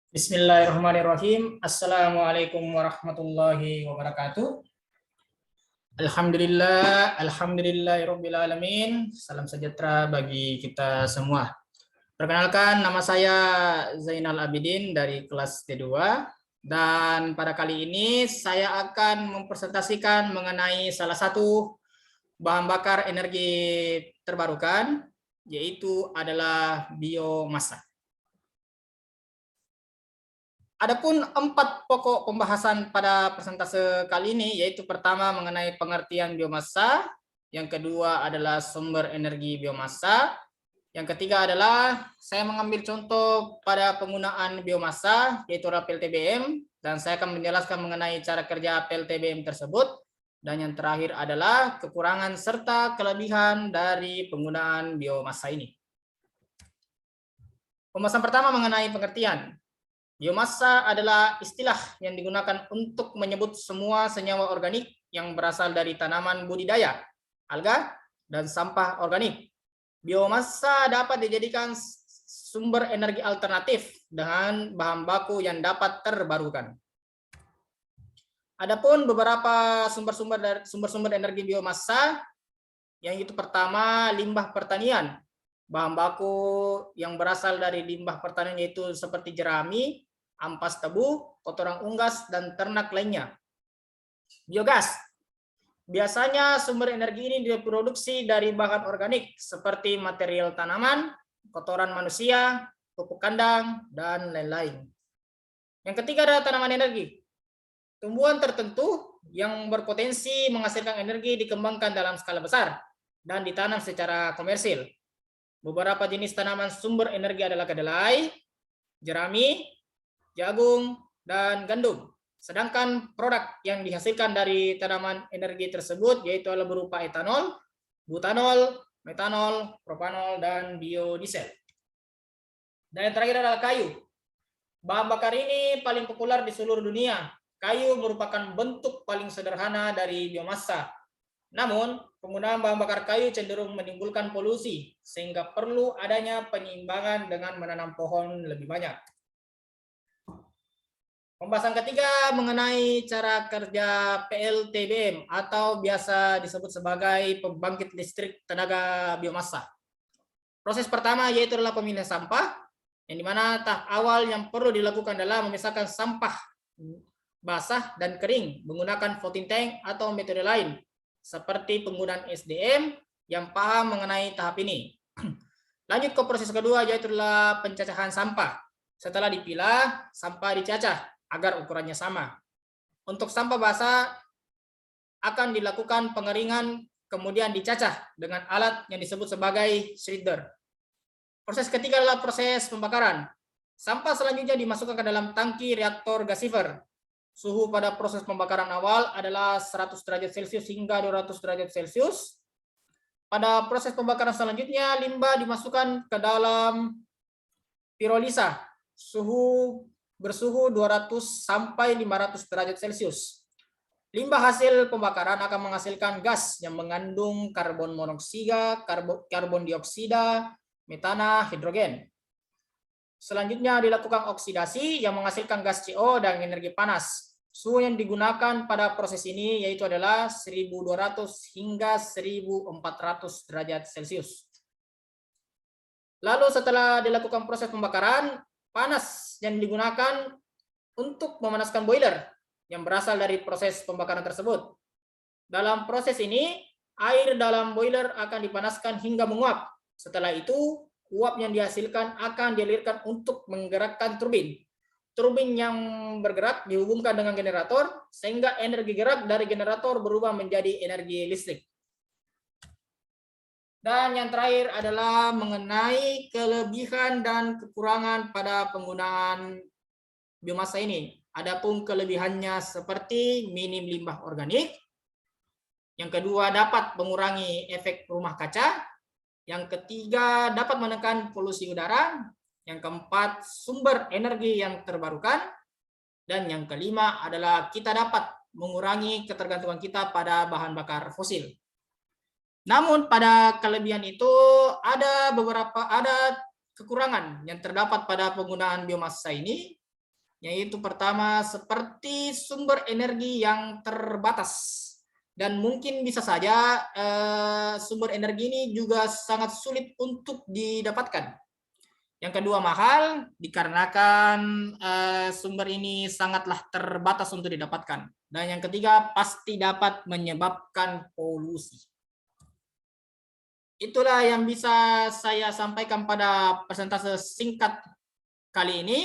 Bismillahirrahmanirrahim. Assalamualaikum warahmatullahi wabarakatuh. Alhamdulillahirabbil alamin. Salam sejahtera bagi kita semua. Perkenalkan, nama saya Zainal Abidin dari kelas T2 dan pada kali ini saya akan mempresentasikan mengenai salah satu bahan bakar energi terbarukan, yaitu adalah biomasa. Adapun 4 pokok pembahasan pada persentase kali ini, yaitu pertama mengenai pengertian biomasa, yang kedua adalah sumber energi biomasa, yang ketiga adalah saya mengambil contoh pada penggunaan biomasa, yaitu PLTBM, dan saya akan menjelaskan mengenai cara kerja PLTBM tersebut, dan yang terakhir adalah kekurangan serta kelebihan dari penggunaan biomasa ini. Pembahasan pertama mengenai pengertian. Biomasa adalah istilah yang digunakan untuk menyebut semua senyawa organik yang berasal dari tanaman budidaya, alga, dan sampah organik. Biomasa dapat dijadikan sumber energi alternatif dengan bahan baku yang dapat terbarukan. Adapun beberapa sumber-sumber energi biomasa, yang itu pertama limbah pertanian. Bahan baku yang berasal dari limbah pertanian yaitu seperti jerami, ampas tebu, kotoran unggas, dan ternak lainnya. Biogas. Biasanya sumber energi ini diproduksi dari bahan organik seperti material tanaman, kotoran manusia, pupuk kandang, dan lain-lain. Yang ketiga adalah tanaman energi. Tumbuhan tertentu yang berpotensi menghasilkan energi dikembangkan dalam skala besar dan ditanam secara komersil. Beberapa jenis tanaman sumber energi adalah kedelai, jerami, jagung, dan gandum. Sedangkan produk yang dihasilkan dari tanaman energi tersebut yaitu adalah berupa etanol, butanol, metanol, propanol, dan biodiesel. Dan yang terakhir adalah kayu. Bahan bakar ini paling populer di seluruh dunia. Kayu merupakan bentuk paling sederhana dari biomasa. Namun, penggunaan bahan bakar kayu cenderung menimbulkan polusi, sehingga perlu adanya penyeimbangan dengan menanam pohon lebih banyak. Pembahasan ketiga mengenai cara kerja PLTBM atau biasa disebut sebagai pembangkit listrik tenaga biomasa. Proses pertama yaitu adalah pemilihan sampah, yang dimana tahap awal yang perlu dilakukan adalah memisahkan sampah basah dan kering menggunakan floating tank atau metode lain, seperti penggunaan SDM yang paham mengenai tahap ini. Lanjut ke proses kedua yaitu adalah pencacahan sampah. Setelah dipilah, sampah dicacah agar ukurannya sama. Untuk sampah basah akan dilakukan pengeringan kemudian dicacah dengan alat yang disebut sebagai shredder. Proses ketiga adalah proses pembakaran. Sampah selanjutnya dimasukkan ke dalam tangki reaktor gasifer. Suhu pada proses pembakaran awal adalah 100 derajat Celcius hingga 200 derajat Celcius. Pada proses pembakaran selanjutnya, limbah dimasukkan ke dalam pirolisa. Bersuhu 200 sampai 500 derajat Celcius. Limbah hasil pembakaran akan menghasilkan gas yang mengandung karbon monoksida, karbon dioksida, metana, hidrogen. Selanjutnya dilakukan oksidasi yang menghasilkan gas CO dan energi panas. Suhu yang digunakan pada proses ini yaitu adalah 1200 hingga 1400 derajat Celcius. Lalu setelah dilakukan proses pembakaran, panas yang digunakan untuk memanaskan boiler yang berasal dari proses pembakaran tersebut. Dalam proses ini, air dalam boiler akan dipanaskan hingga menguap. Setelah itu, uap yang dihasilkan akan dialirkan untuk menggerakkan turbin. Turbin yang bergerak dihubungkan dengan generator, sehingga energi gerak dari generator berubah menjadi energi listrik. Dan yang terakhir adalah mengenai kelebihan dan kekurangan pada penggunaan biomasa ini. Adapun kelebihannya seperti minim limbah organik. Yang kedua, dapat mengurangi efek rumah kaca. Yang ketiga, dapat menekan polusi udara. Yang keempat, sumber energi yang terbarukan. Dan yang kelima adalah kita dapat mengurangi ketergantungan kita pada bahan bakar fosil. Namun pada kelebihan itu ada kekurangan yang terdapat pada penggunaan biomasa ini, Yaitu pertama, seperti sumber energi yang terbatas. Dan mungkin bisa saja sumber energi ini juga sangat sulit untuk didapatkan. Yang kedua, mahal dikarenakan sumber ini sangatlah terbatas untuk didapatkan. Dan yang ketiga, pasti dapat menyebabkan polusi. Itulah yang bisa saya sampaikan pada presentase singkat kali ini.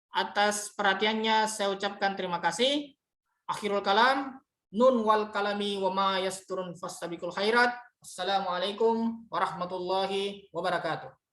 Atas perhatiannya saya ucapkan terima kasih. Akhirul kalam, nun wal kalami wa ma yasturun fastabiqul khairat. Assalamualaikum warahmatullahi wabarakatuh.